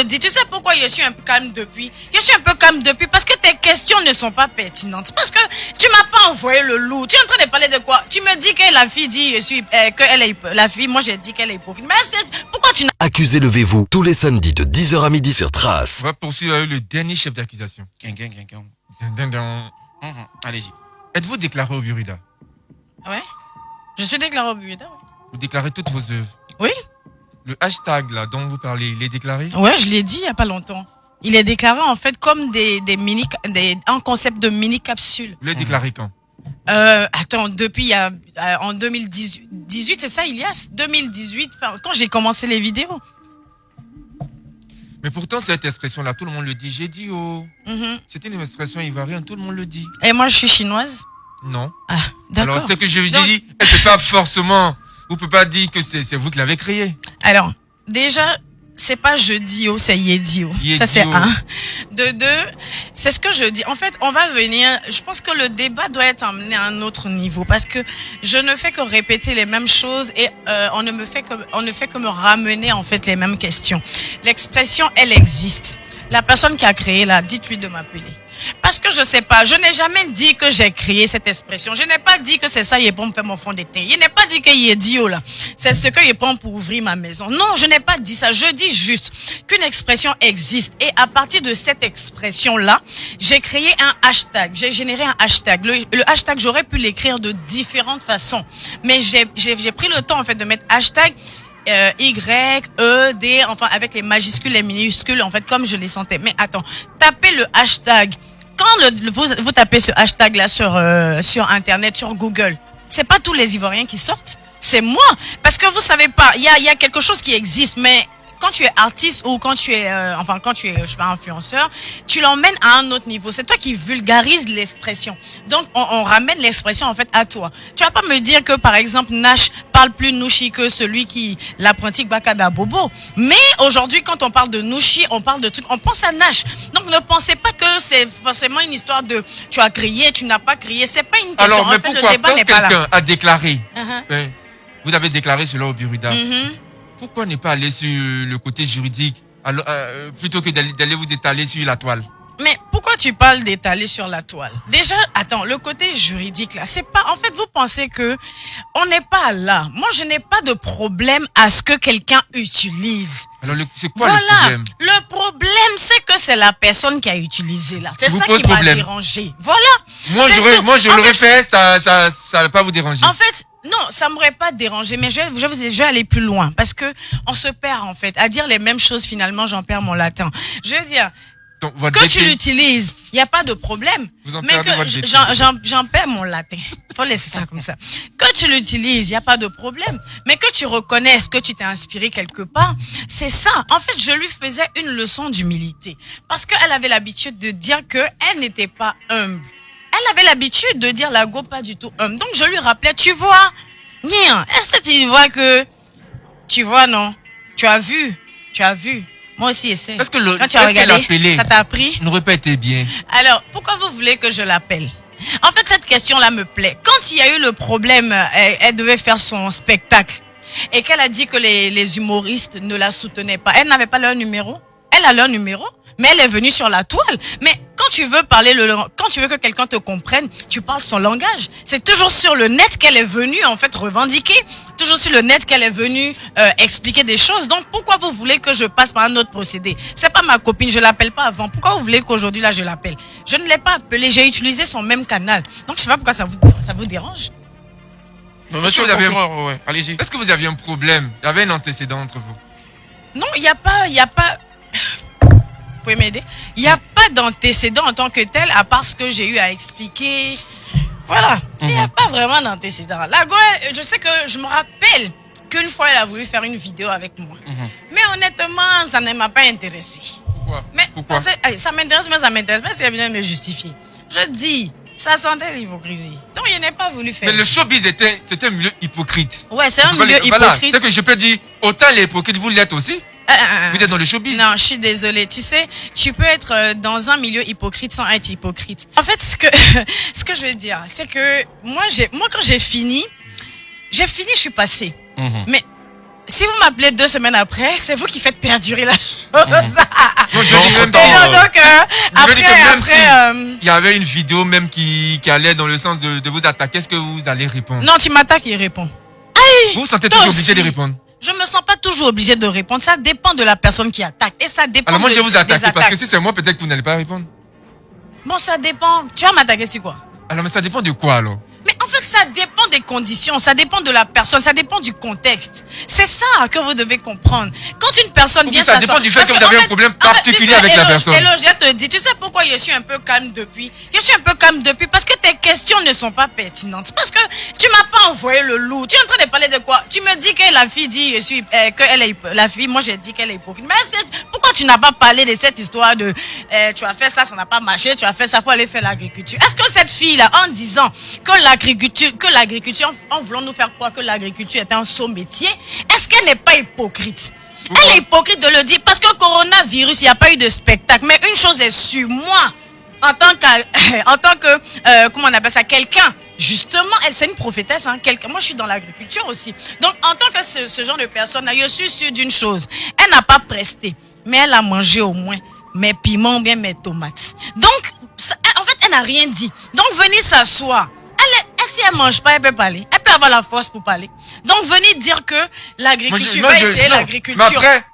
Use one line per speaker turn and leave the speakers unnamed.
te dire, tu sais pourquoi je suis un peu calme depuis? Je suis un peu calme depuis parce que tes questions ne sont pas pertinentes. Parce que tu m'as pas envoyé le loup. Tu es en train de parler de quoi? Tu me dis que la fille dit, la fille, moi j'ai dit qu'elle est hypocrite. Mais pourquoi tu n'as...
Accusé, levez-vous, tous les samedis de 10h à midi sur Trace.
On va poursuivre avec le dernier chef d'accusation.
Allez-y.
Êtes-vous déclaré au Burida?
Ouais. Je suis déclaré au Burida.
Vous déclarez toutes vos œuvres?
Oui.
Le hashtag là dont vous parlez, il est déclaré?
Ouais, je l'ai dit il y a pas longtemps. Il est déclaré en fait comme un concept de mini capsule.
Vous l'avez déclaré quand?
Attends, depuis en 2018, c'est ça, Ilias? 2018, quand j'ai commencé les vidéos.
Mais pourtant, cette expression-là, tout le monde le dit. J'ai dit C'est une expression ivoirienne, tout le monde le dit.
Et moi, je suis chinoise?
Non.
Ah, d'accord.
Alors, ce que je vous dis, elle ne peut pas forcément... Vous ne pouvez pas dire que c'est vous qui l'avez créé.
Alors, déjà... C'est pas je dis c'est Yedio. Ça c'est un. De deux, c'est ce que je dis. En fait, on va venir, je pense que le débat doit être emmené à un autre niveau parce que je ne fais que répéter les mêmes choses et on ne fait que me ramener en fait les mêmes questions. L'expression, elle existe. La personne qui a créé là, dites-lui de m'appeler. Parce que je sais pas, je n'ai jamais dit que j'ai créé cette expression. Je n'ai pas dit que c'est ça, il est pour me faire mon fond d'été. Il n'est pas dit qu'il est dio là. C'est ce qu'il est pour ouvrir ma maison. Non, je n'ai pas dit ça. Je dis juste qu'une expression existe. Et à partir de cette expression-là, j'ai créé un hashtag. J'ai généré un hashtag. Le hashtag, j'aurais pu l'écrire de différentes façons. Mais j'ai pris le temps en fait de mettre hashtag Y, E, D, enfin avec les majuscules, les minuscules, en fait comme je les sentais. Mais attends, tapez le hashtag. Quand vous tapez ce hashtag là sur internet, sur Google, c'est pas tous les Ivoiriens qui sortent, c'est moi. Parce que vous savez pas, il y a quelque chose qui existe, mais quand tu es artiste ou quand tu es, je sais pas, influenceur, tu l'emmènes à un autre niveau. C'est toi qui vulgarise l'expression. Donc, on ramène l'expression, en fait, à toi. Tu vas pas me dire que, par exemple, Nash parle plus Nouchi que celui qui, l'apprenti Bakada Bobo. Mais aujourd'hui, quand on parle de Nouchi, on parle de trucs, on pense à Nash. Donc, ne pensez pas que c'est forcément une histoire de, tu as crié, tu n'as pas crié. C'est pas une question.
Alors, mais
en fait,
pourquoi,
le débat
quand
n'est pas là.
quelqu'un a déclaré,
Uh-huh.
vous avez déclaré cela au Burida,
Mm-hmm.
pourquoi ne pas aller sur le côté juridique plutôt que d'aller vous étaler sur la toile?
Mais pourquoi tu parles d'étaler sur la toile? Déjà, attends, le côté juridique là, c'est pas, en fait, vous pensez que on n'est pas là. Moi, je n'ai pas de problème à ce que quelqu'un utilise.
Alors, c'est quoi le problème?
Le problème, c'est que c'est la personne qui a utilisé là. C'est ça qui m'a dérangé. Voilà.
Moi, je l'aurais fait, ça va pas vous déranger.
En fait, non, ça m'aurait pas dérangé, mais je vais aller plus loin parce que on se perd en fait à dire les mêmes choses. Finalement, j'en perds mon latin. Je veux dire.
Donc,
que tu l'utilises, il n'y a pas de problème.
Vous en
mais que j'en perds mon latin. Faut laisser ça comme ça. Que tu l'utilises, il n'y a pas de problème. Mais que tu reconnaisses que tu t'es inspiré quelque part, c'est ça. En fait, je lui faisais une leçon d'humilité. Parce qu'elle avait l'habitude de dire qu'elle n'était pas humble. Elle avait l'habitude de dire la go pas du tout humble. Donc, je lui rappelais, tu vois, est-ce que tu vois que, tu vois, non? Tu as vu. Moi aussi, essaie.
Est-ce que
l'appeler, ça t'a appris?
N'aurait pas été bien.
Alors, pourquoi vous voulez que je l'appelle? En fait, cette question-là me plaît. Quand il y a eu le problème, elle devait faire son spectacle et qu'elle a dit que les humoristes ne la soutenaient pas. Elle n'avait pas leur numéro. Elle a leur numéro, mais elle est venue sur la toile. Mais quand tu veux quand tu veux que quelqu'un te comprenne, tu parles son langage. C'est toujours sur le net qu'elle est venue, en fait, revendiquer. Toujours sur le net qu'elle est venue expliquer des choses. Donc, pourquoi vous voulez que je passe par un autre procédé? C'est pas ma copine, je l'appelle pas avant. Pourquoi vous voulez qu'aujourd'hui, là, je l'appelle? Je ne l'ai pas appelée, j'ai utilisé son même canal. Donc, je sais pas pourquoi ça vous dérange.
Monsieur le procureur, ouais, allez-y.
Est-ce que vous aviez un problème? Il y avait un antécédent entre vous?
Non, il y a pas... Vous pouvez m'aider? Il n'y a pas d'antécédent en tant que tel, à part ce que j'ai eu à expliquer. Voilà. Il n'y a pas vraiment d'antécédent. La go, je sais que je me rappelle qu'une fois, elle a voulu faire une vidéo avec moi. Mais honnêtement, ça ne m'a pas intéressé.
Pourquoi?
Ça m'intéresse, mais ça m'intéresse pas si elle vient me justifier. Je dis, ça sentait l'hypocrisie. Donc, il n'a pas voulu faire.
Mais le showbiz c'était un milieu hypocrite.
Ouais, c'est un milieu hypocrite.
Voilà, c'est que je peux dire, autant les hypocrites, vous l'êtes aussi. Vous êtes dans le showbiz?
Non, je suis désolée. Tu sais, tu peux être dans un milieu hypocrite sans être hypocrite. En fait, ce que je veux dire, c'est que moi quand j'ai fini, je suis passée. Mais si vous m'appelez 2 semaines après, c'est vous qui faites perdurer la chose.
Non, je dis même
Donc,
il y avait une vidéo même qui allait dans le sens de vous attaquer. Est-ce que vous allez répondre?
Non, tu m'attaques et réponds.
Vous vous sentez toujours obligé de répondre?
Je me sens pas toujours obligé de répondre. Ça dépend de la personne qui attaque. Et ça dépend.
Alors moi, je vais vous attaquer parce que si c'est moi, peut-être que vous n'allez pas répondre.
Bon, ça dépend. Tu vas m'attaquer sur quoi?
Alors, mais ça dépend de quoi alors?
Mais en fait, ça dépend des conditions, ça dépend de la personne, ça dépend du contexte. C'est ça que vous devez comprendre. Quand une personne vient
s'asseoir... Ça dépend du fait que vous avez un problème particulier avec la personne.
Hello, je te dis, tu sais pourquoi je suis un peu calme depuis? Je suis un peu calme depuis parce que tes questions ne sont pas pertinentes. Parce que tu m'as pas envoyé le loup. Tu es en train de parler de quoi? Tu me dis que la fille dit, la fille, moi j'ai dit qu'elle est hypocrite. Mais pourquoi tu n'as pas parlé de cette histoire de, tu as fait ça, ça n'a pas marché, tu as fait ça, faut aller faire l'agriculture. Est-ce que cette fille-là, en disant que l'agriculture, en voulant nous faire croire que l'agriculture est un sot métier, est-ce qu'elle n'est pas hypocrite? Elle est hypocrite de le dire parce que coronavirus, il n'y a pas eu de spectacle. Mais une chose est sûre, moi, en tant que, comment on appelle ça, quelqu'un, justement, elle, c'est une prophétesse, hein, moi je suis dans l'agriculture aussi. Donc, en tant que ce genre de personne, je suis sûre d'une chose. Elle n'a pas presté, mais elle a mangé au moins mes piments, bien mes tomates. Donc, en fait, elle n'a rien dit. Donc, venez s'asseoir. Si elle mange pas, elle peut parler. Elle peut avoir la force pour parler. Donc, venez dire que l'agriculture, l'agriculture.
Mais après,